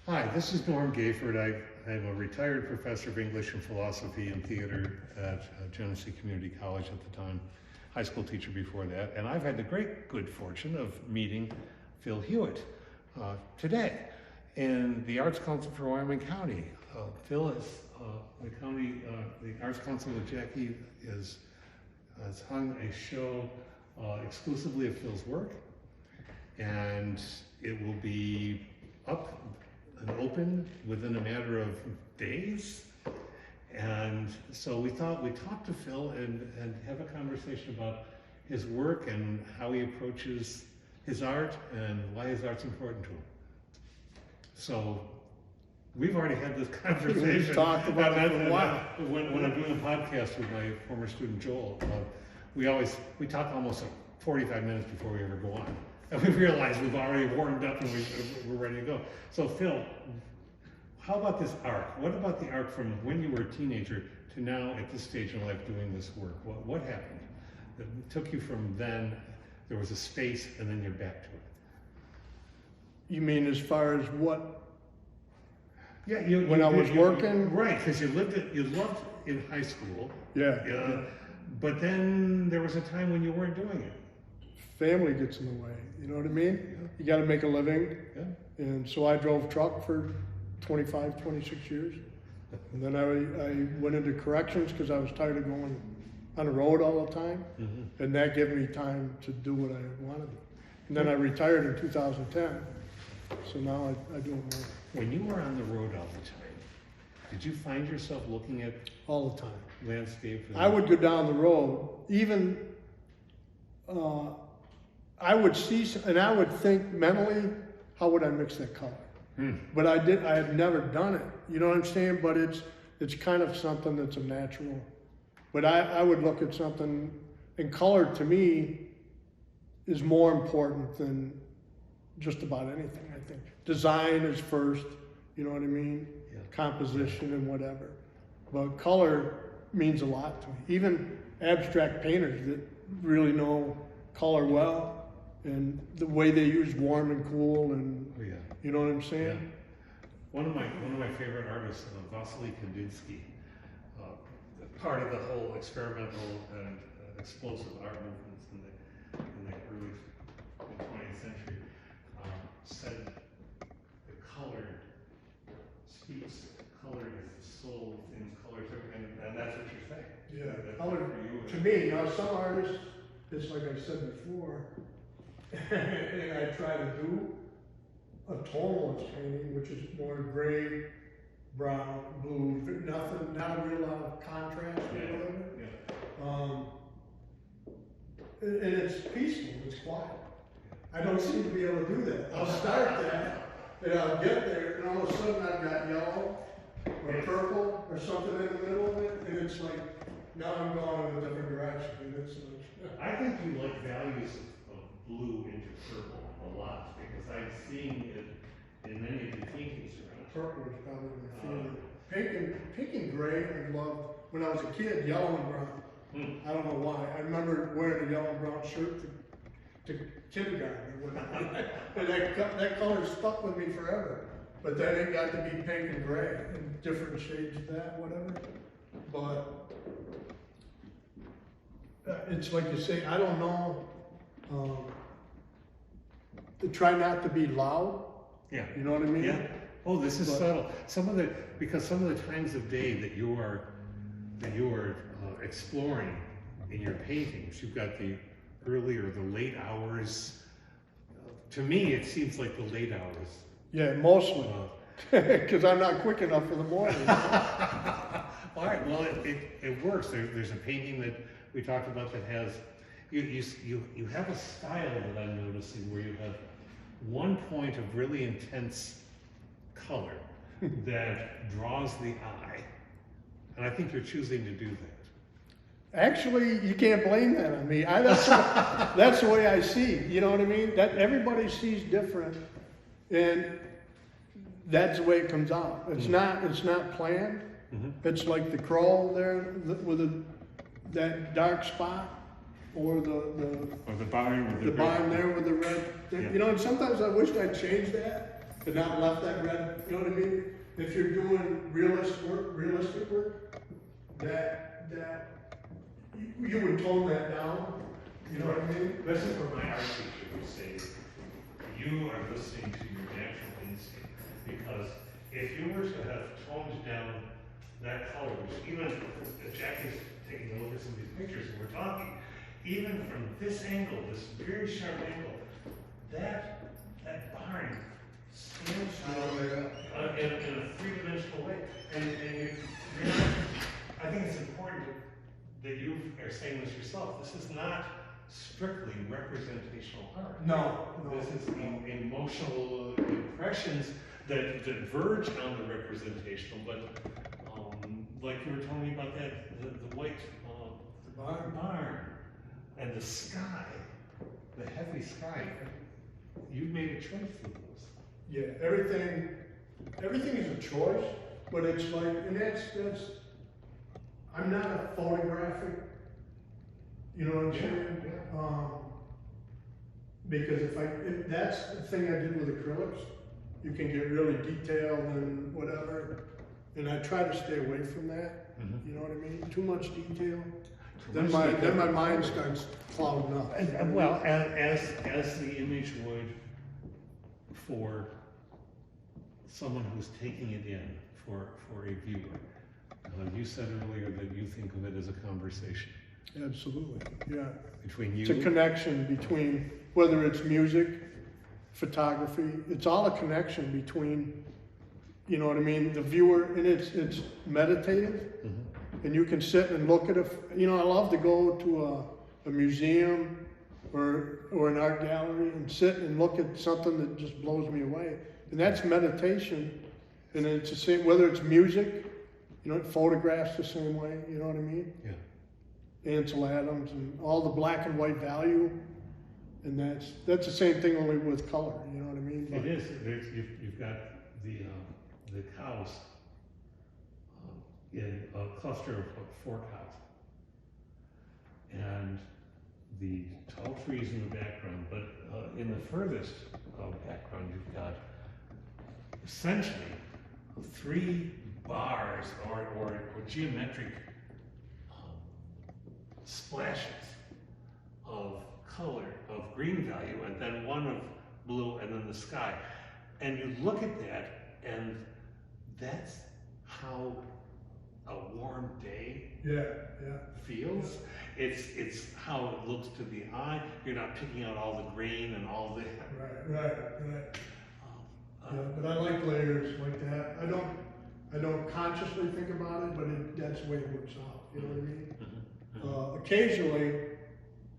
Hi, this is Norm Gayford. I'm a retired professor of English and philosophy and theater at Genesee Community College at the time, high school teacher before that, and I've had the great good fortune of meeting Phil Hewitt today in the Arts Council for Wyoming County. Phil is the Arts Council with Jackie has hung a show exclusively of Phil's work, and it will be up and open within a matter of days. And so we thought we'd talk to Phil and have a conversation about his work and how he approaches his art and why his art's important to him. So we've already had this conversation. We've talked about it for a while. When I'm doing a podcast with my former student Joel, we talk almost 45 minutes before we ever go on. And we realize we've already warmed up and we're ready to go. So Phil, how about this arc? What about the arc from when you were a teenager to now at this stage in life doing this work? What happened that took you from then, there was a space, and then you're back to it? You mean as far as what? Yeah, when I was working? Right, because you loved in high school. Yeah. But then there was a time when you weren't doing it. Family gets in the way, you know what I mean? Yeah. You got to make a living. Yeah. And so I drove truck for 25, 26 years. And then I went into corrections because I was tired of going on the road all the time. Mm-hmm. And that gave me time to do what I wanted to. And then I retired in 2010. So now I do it more. When you were on the road all the time, did you find yourself looking at all the time landscape? I would go down the road, even I would see, and I would think mentally, how would I mix that color? But I had never done it. You know what I'm saying? But it's kind of something that's a natural. But I would look at something, and color to me is more important than just about anything, I think. Design is first, you know what I mean? Yeah. Composition and whatever. But color means a lot to me. Even abstract painters that really know color well, and the way they use warm and cool, and you know what I'm saying? Yeah. One of my favorite artists, Vasily Kandinsky, part of the whole experimental and explosive art movements in the early 20th century, said the color speaks. Color is the soul of things. Color, and that's what you're saying. Yeah, color for you. To me, now some artists, it's like I said before, and I try to do a tonalist painting, which is more gray, brown, blue, nothing, not a real lot of contrast or whatever. Yeah. And it's peaceful, it's quiet. I don't seem to be able to do that. I'll start that, and I'll get there, and all of a sudden I've got yellow, or purple, or something in the middle of it, and it's like, now I'm going in a different direction. And it's like, I think you like values of blue into purple a lot, because I've seen it in many of the paintings around. Purple is probably my favorite. Pink and gray I loved. When I was a kid, yellow and brown. I don't know why. I remember wearing a yellow and brown shirt to kindergarten or whatever. And that color stuck with me forever. But then it got to be pink and gray and different shades of that, whatever. But it's like you say, I don't know. Try not to be loud. Yeah. You know what I mean? Yeah. Oh, this is subtle. Because some of the times of day that you are exploring in your paintings, you've got the early or the late hours. To me, it seems like the late hours. Yeah, mostly. Because I'm not quick enough for the morning. All right. Well, it works. There's a painting that we talked about that has you have a style that I'm noticing where you have one point of really intense color that draws the eye, and I think you're choosing to do that. Actually, you can't blame that on me. That's the way I see. You know what I mean? That everybody sees different, and that's the way it comes out. It's not planned. Mm-hmm. It's like the crow there with that dark spot. Or the barn there with the red thing. Yeah. You know, and sometimes I wished I'd changed that. and not left that red, you know what I mean? If you're doing realistic work, that you would tone that down, you know what I mean? This is where my art teacher would say, you are listening to your natural instinct. Because if you were to have toned down that color, which even if Jackie's taking a look at some of these pictures and we're talking, even from this angle, this very sharp angle, that barn stands out in a three-dimensional way. And I think it's important that you are saying this yourself. This is not strictly representational art. No. This is emotional impressions that verge on the representational, but like you were telling me about that, the white barn and the sky, the heavy sky, you made a choice for those. Yeah, everything is a choice, but it's like, and that's, I'm not a photographic, you know what I'm saying? Yeah. Because if that's the thing I did with acrylics, you can get really detailed and whatever, and I try to stay away from that. Mm-hmm. You know what I mean? Too much detail. Too Then my mind starts clouding up. Well, as the image would for someone who's taking it in for a viewer. You said earlier that you think of it as a conversation. Absolutely, yeah. Between you. It's a connection between, whether it's music, photography, it's all a connection between, you know what I mean, the viewer, and it's meditative. Mm-hmm. And you can sit and look at you know, I love to go to a museum or an art gallery and sit and look at something that just blows me away. And that's meditation. And it's the same, whether it's music, you know, photographs the same way, you know what I mean? Yeah. Ansel Adams and all the black and white value. And that's the same thing, only with color, you know what I mean? It is. You've got the cows in a cluster of 4 cows. And the tall trees in the background, but in the furthest background, you've got essentially 3 bars or geometric splashes of color, of green value, and then one of blue, and then the sky. And you look at that, and that's how a warm day feels. It's how it looks to the eye. You're not picking out all the grain and all the Right. Yeah, but I like layers like that. I don't consciously think about it, but that's the way it works out. You know what I mean? Mm-hmm. Occasionally,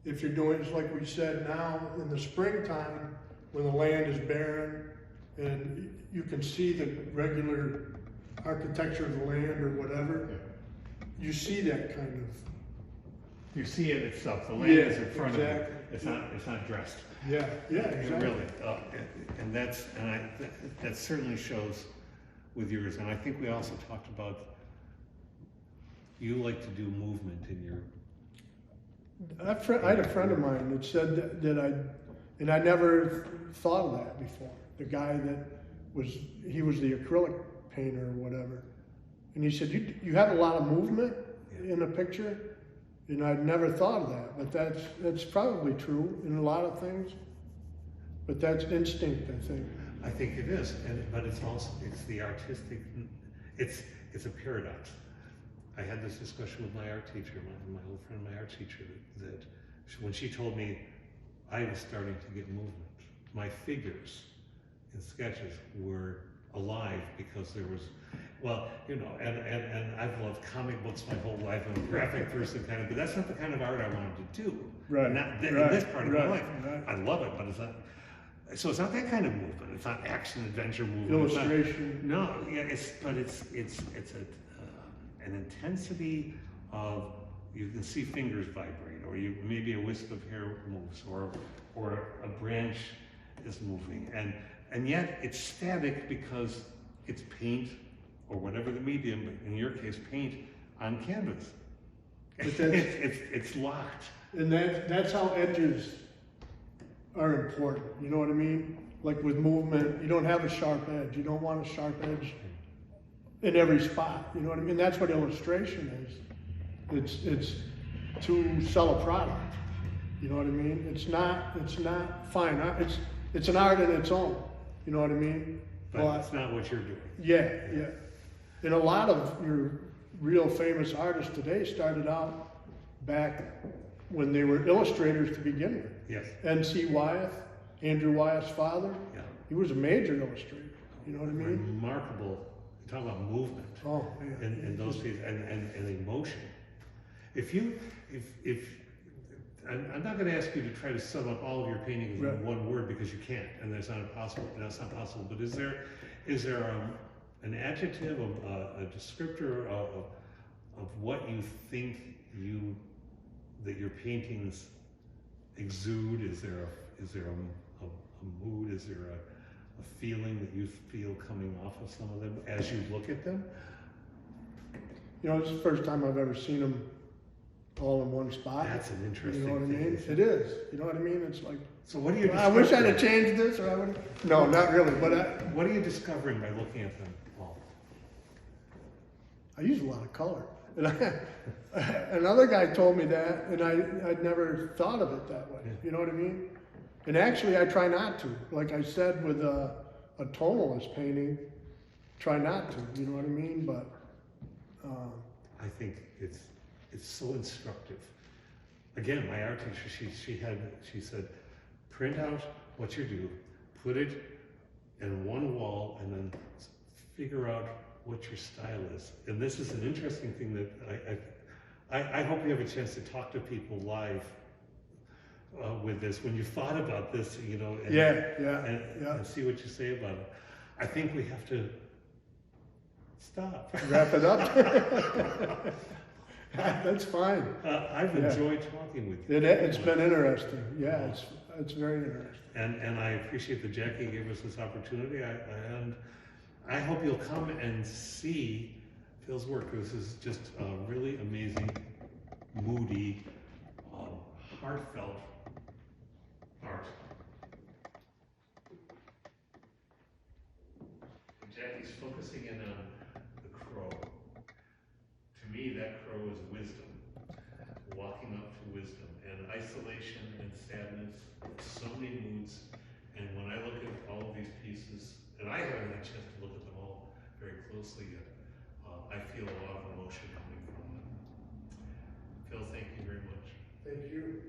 if you're doing, it's like we said now, in the springtime, when the land is barren, and you can see the regular architecture of the land or whatever, you see that kind of. You see it itself. The land is in front of you. It's not dressed. Yeah, exactly. Really, and that certainly shows with yours. And I think we also talked about you like to do movement in your. I had a friend of mine that said and I never thought of that before. The guy that was the acrylic painter or whatever, and he said you have a lot of movement in a picture. And I'd never thought of that, but that's probably true in a lot of things. But that's instinct, I think. I think it is, but it's the artistic. It's a paradox. I had this discussion with my art teacher, my old friend, my art teacher, that when she told me I was starting to get movement, my figures in sketches were alive because there was. Well, you know, and I've loved comic books my whole life. I'm a graphic person kind of, but that's not the kind of art I wanted to do. Right. In this part of my life. Right. I love it, but it's not. So it's not that kind of movement. It's not action adventure movement. Illustration. It's an intensity of, you can see fingers vibrate, or maybe a wisp of hair moves, or a branch is moving, and yet it's static because it's paint. Or whatever the medium, but in your case, paint on canvas. But it's locked. And that's how edges are important. You know what I mean? like with movement, you don't have a sharp edge. You don't want a sharp edge in every spot. You know what I mean? That's what illustration is. It's to sell a product. You know what I mean? It's not fine art. It's an art in its own. You know what I mean? But it's not what you're doing. Yeah. And a lot of your real famous artists today started out back when they were illustrators to begin with. Yes. N.C. Wyeth, Andrew Wyeth's father. Yeah. He was a major illustrator. You know what I mean? Remarkable. Talk about movement. Oh man. And those pieces and emotion. I'm not going to ask you to try to sum up all of your paintings Right. in one word because you can't, and that's not possible. That's not possible. But is there an adjective, a descriptor of what you think that your paintings exude? Is there a mood? Is there a feeling that you feel coming off of some of them as you look at them? You know, it's the first time I've ever seen them all in one spot. That's an interesting You know what I thing, mean? isn't It is. You know what I mean? It's like, So what are you? I wish I'd have discovering? changed this, or I would. No, not really. But What are you discovering by looking at them, Paul? I use a lot of color. And another guy told me that, and I'd never thought of it that way. You know what I mean? And actually, I try not to. Like I said, with a tonalist painting, try not to. You know what I mean? But I think it's so instructive. Again, my art teacher, she said, print out what you do, put it in one wall, and then figure out what your style is. And this is an interesting thing that I hope you have a chance to talk to people live with this when you've thought about this, you know, and see what you say about it. I think we have to stop. wrap it up. That's fine. I've enjoyed talking with you. It's been interesting. Yeah, it's very interesting. And I appreciate that Jackie gave us this opportunity. And I hope you'll come and see Phil's work. This is just really amazing, moody, heartfelt art. And Jackie's focusing in on the crow. To me, that crow is wisdom, walking up to wisdom, and isolation and sadness, so many moods. And when I look at all of these pieces, and I haven't had a chance to look at them all very closely yet, I feel a lot of emotion coming from them. Phil, thank you very much. Thank you.